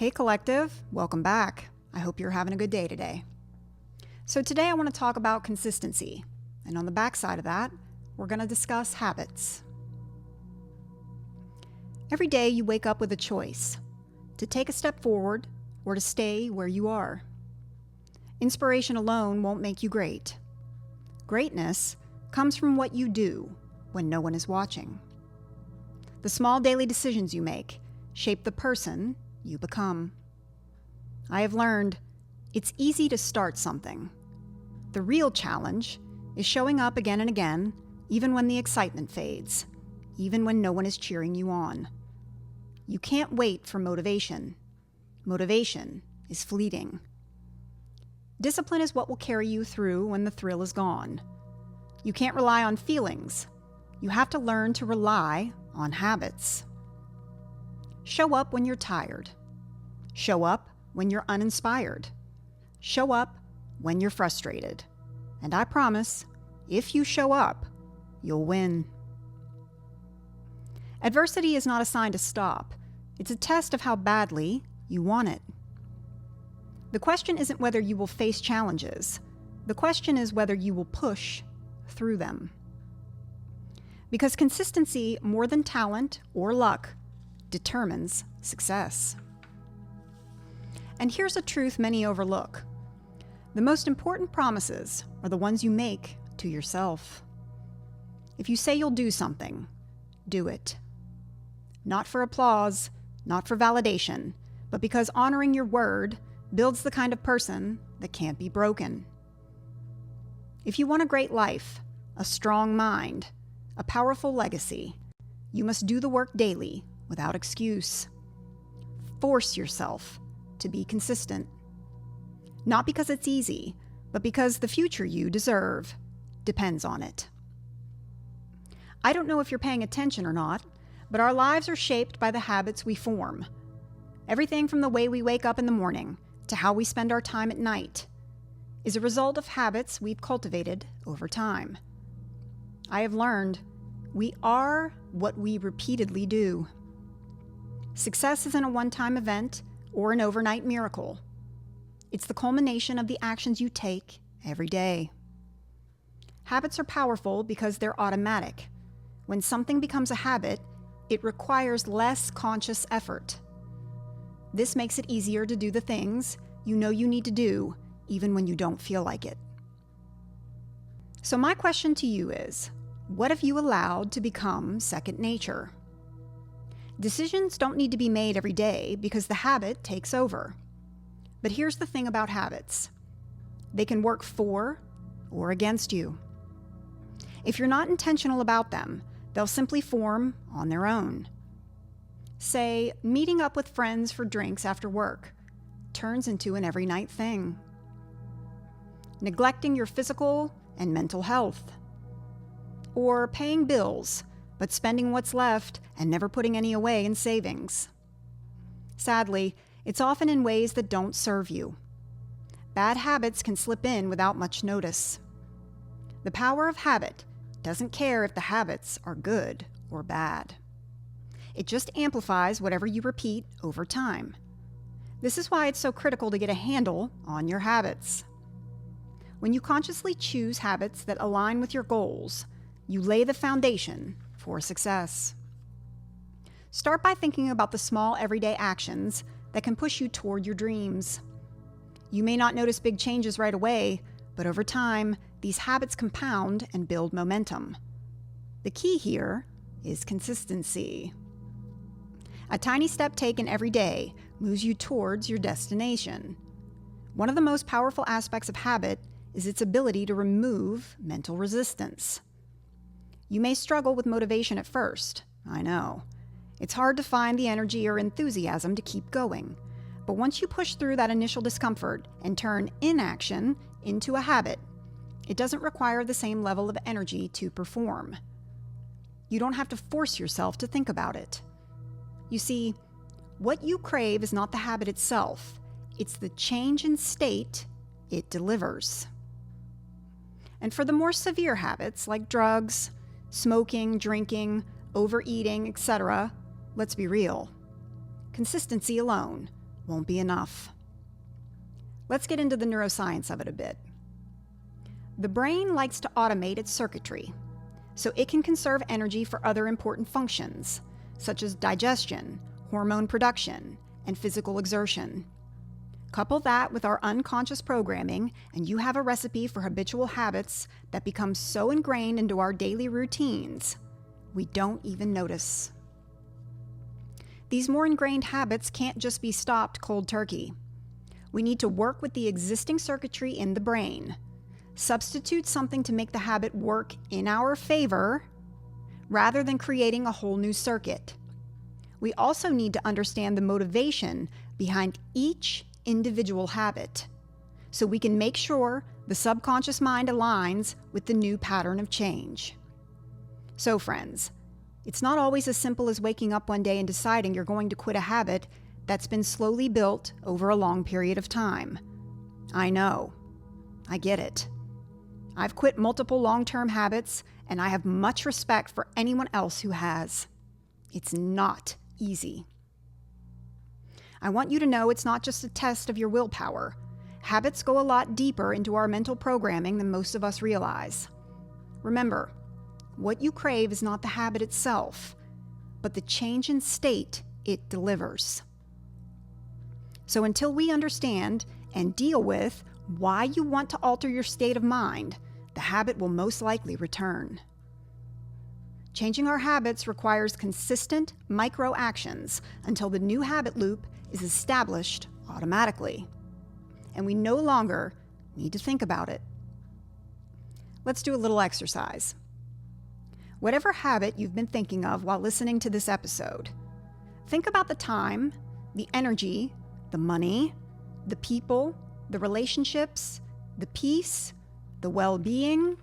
Hey Collective, welcome back. I hope you're having a good day today. So today I want to talk about consistency, and on the backside of that, we're going to discuss habits. Every day you wake up with a choice, to take a step forward or to stay where you are. Inspiration alone won't make you great. Greatness comes from what you do when no one is watching. The small daily decisions you make shape the person you become. I have learned it's easy to start something. The real challenge is showing up again and again, even when the excitement fades, even when no one is cheering you on. You can't wait for motivation. Motivation is fleeting. Discipline is what will carry you through when the thrill is gone. You can't rely on feelings. You have to learn to rely on habits. Show up when you're tired. Show up when you're uninspired. Show up when you're frustrated. And I promise, if you show up, you'll win. Adversity is not a sign to stop. It's a test of how badly you want it. The question isn't whether you will face challenges. The question is whether you will push through them. Because consistency, more than talent or luck, determines success. And here's a truth many overlook. The most important promises are the ones you make to yourself. If you say you'll do something, do it. Not for applause, not for validation, but because honoring your word builds the kind of person that can't be broken. If you want a great life, a strong mind, a powerful legacy, you must do the work daily without excuse. Force yourself to be consistent. Not because it's easy, but because the future you deserve depends on it. I don't know if you're paying attention or not, but our lives are shaped by the habits we form. Everything from the way we wake up in the morning to how we spend our time at night is a result of habits we've cultivated over time. I have learned we are what we repeatedly do. Success isn't a one-time event or an overnight miracle. It's the culmination of the actions you take every day. Habits are powerful because they're automatic. When something becomes a habit, it requires less conscious effort. This makes it easier to do the things you know you need to do, even when you don't feel like it. So my question to you is, what have you allowed to become second nature? Decisions don't need to be made every day because the habit takes over. But here's the thing about habits. They can work for or against you. If you're not intentional about them, they'll simply form on their own. Say, meeting up with friends for drinks after work turns into an every night thing. Neglecting your physical and mental health. Or paying bills, but spending what's left and never putting any away in savings. Sadly, it's often in ways that don't serve you. Bad habits can slip in without much notice. The power of habit doesn't care if the habits are good or bad. It just amplifies whatever you repeat over time. This is why it's so critical to get a handle on your habits. When you consciously choose habits that align with your goals, you lay the foundation for success. Start by thinking about the small everyday actions that can push you toward your dreams. You may not notice big changes right away, but over time, these habits compound and build momentum. The key here is consistency. A tiny step taken every day moves you towards your destination. One of the most powerful aspects of habit is its ability to remove mental resistance. You may struggle with motivation at first, I know. It's hard to find the energy or enthusiasm to keep going. But once you push through that initial discomfort and turn inaction into a habit, it doesn't require the same level of energy to perform. You don't have to force yourself to think about it. You see, what you crave is not the habit itself, it's the change in state it delivers. And for the more severe habits like drugs, smoking, drinking, overeating, etc., let's be real. Consistency alone won't be enough. Let's get into the neuroscience of it a bit. The brain likes to automate its circuitry, so it can conserve energy for other important functions, such as digestion, hormone production, and physical exertion. Couple that with our unconscious programming, and you have a recipe for habitual habits that become so ingrained into our daily routines, we don't even notice. These more ingrained habits can't just be stopped cold turkey. We need to work with the existing circuitry in the brain, substitute something to make the habit work in our favor, rather than creating a whole new circuit. We also need to understand the motivation behind each individual habit, so we can make sure the subconscious mind aligns with the new pattern of change. So friends, it's not always as simple as waking up one day and deciding you're going to quit a habit that's been slowly built over a long period of time. I know. I get it. I've quit multiple long-term habits, and I have much respect for anyone else who has. It's not easy. I want you to know it's not just a test of your willpower. Habits go a lot deeper into our mental programming than most of us realize. Remember, what you crave is not the habit itself, but the change in state it delivers. So until we understand and deal with why you want to alter your state of mind, the habit will most likely return. Changing our habits requires consistent micro actions until the new habit loop is established automatically, and we no longer need to think about it. Let's do a little exercise. Whatever habit you've been thinking of while listening to this episode, think about the time, the energy, the money, the people, the relationships, the peace, the well-being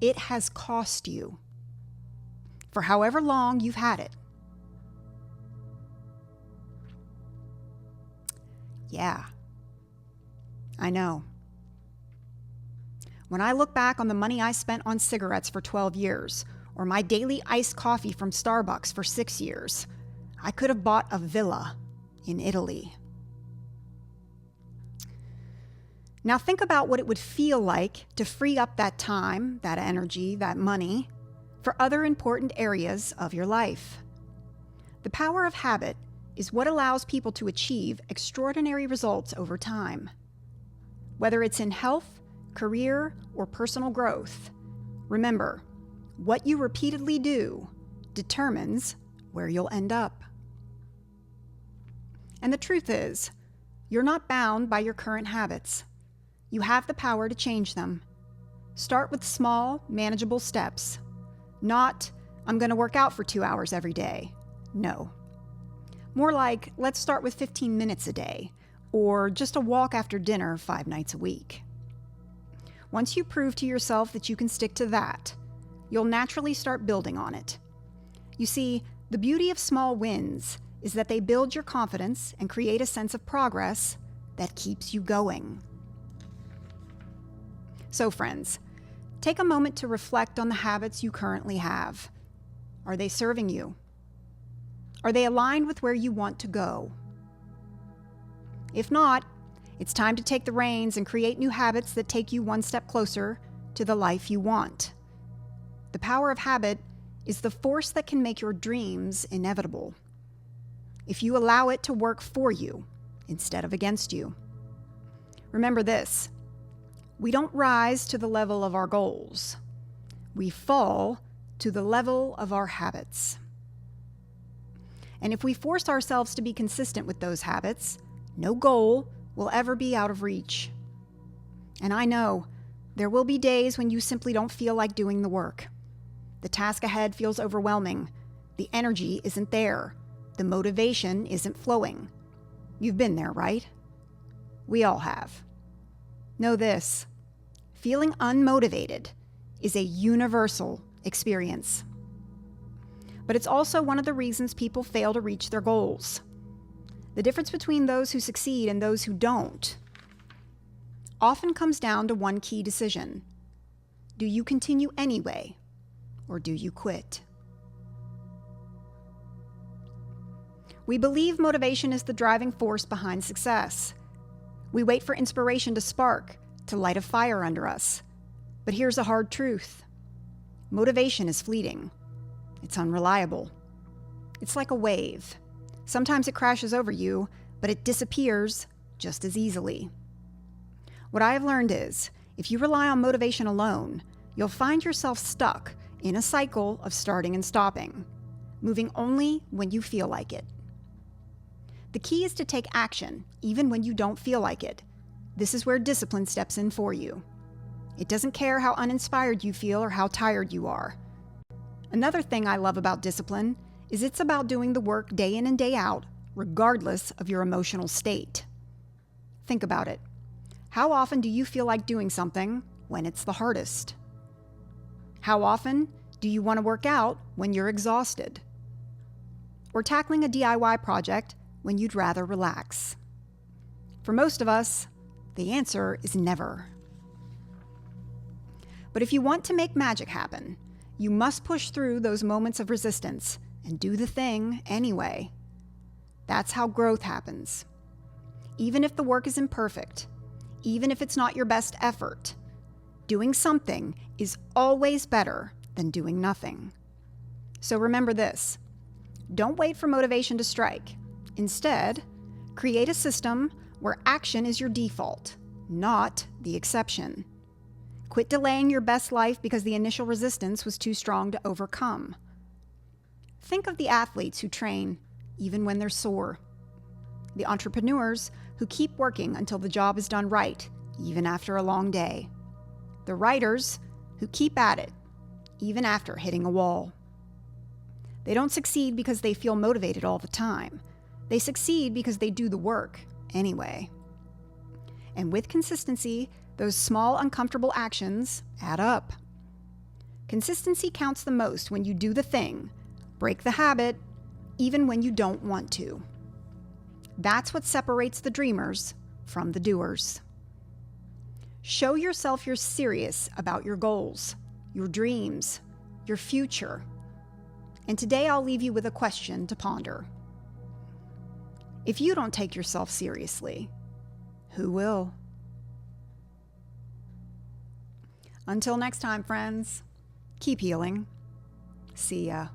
it has cost you for however long you've had it. Yeah, I know. When I look back on the money I spent on cigarettes for 12 years, or my daily iced coffee from Starbucks for 6 years, I could have bought a villa in Italy. Now think about what it would feel like to free up that time, that energy, that money for other important areas of your life. The power of habit is what allows people to achieve extraordinary results over time. Whether it's in health, career, or personal growth, remember, what you repeatedly do determines where you'll end up. And the truth is, you're not bound by your current habits. You have the power to change them. Start with small, manageable steps. Not, I'm going to work out for 2 hours every day. No. More like, let's start with 15 minutes a day, or just a walk after dinner 5 nights a week. Once you prove to yourself that you can stick to that, you'll naturally start building on it. You see, the beauty of small wins is that they build your confidence and create a sense of progress that keeps you going. So friends, take a moment to reflect on the habits you currently have. Are they serving you? Are they aligned with where you want to go? If not, it's time to take the reins and create new habits that take you one step closer to the life you want. The power of habit is the force that can make your dreams inevitable, if you allow it to work for you instead of against you. Remember this, we don't rise to the level of our goals. We fall to the level of our habits. And if we force ourselves to be consistent with those habits, no goal will ever be out of reach. And I know there will be days when you simply don't feel like doing the work. The task ahead feels overwhelming. The energy isn't there. The motivation isn't flowing. You've been there, right? We all have. Know this, feeling unmotivated is a universal experience. But it's also one of the reasons people fail to reach their goals. The difference between those who succeed and those who don't often comes down to one key decision. Do you continue anyway, or do you quit? We believe motivation is the driving force behind success. We wait for inspiration to spark, to light a fire under us. But here's a hard truth. Motivation is fleeting. It's unreliable. It's like a wave. Sometimes it crashes over you, but it disappears just as easily. What I have learned is, if you rely on motivation alone, you'll find yourself stuck in a cycle of starting and stopping, moving only when you feel like it. The key is to take action, even when you don't feel like it. This is where discipline steps in for you. It doesn't care how uninspired you feel or how tired you are. Another thing I love about discipline is it's about doing the work day in and day out, regardless of your emotional state. Think about it. How often do you feel like doing something when it's the hardest? How often do you want to work out when you're exhausted? Or tackling a DIY project when you'd rather relax? For most of us, the answer is never. But if you want to make magic happen, you must push through those moments of resistance and do the thing anyway. That's how growth happens. Even if the work is imperfect, even if it's not your best effort, doing something is always better than doing nothing. So remember this: don't wait for motivation to strike. Instead, create a system where action is your default, not the exception. Quit delaying your best life because the initial resistance was too strong to overcome. Think of the athletes who train even when they're sore. The entrepreneurs who keep working until the job is done right, even after a long day. The writers who keep at it, even after hitting a wall. They don't succeed because they feel motivated all the time. They succeed because they do the work anyway. And with consistency, those small, uncomfortable actions add up. Consistency counts the most when you do the thing, break the habit, even when you don't want to. That's what separates the dreamers from the doers. Show yourself you're serious about your goals, your dreams, your future. And today I'll leave you with a question to ponder. If you don't take yourself seriously, who will? Until next time, friends, keep healing. See ya.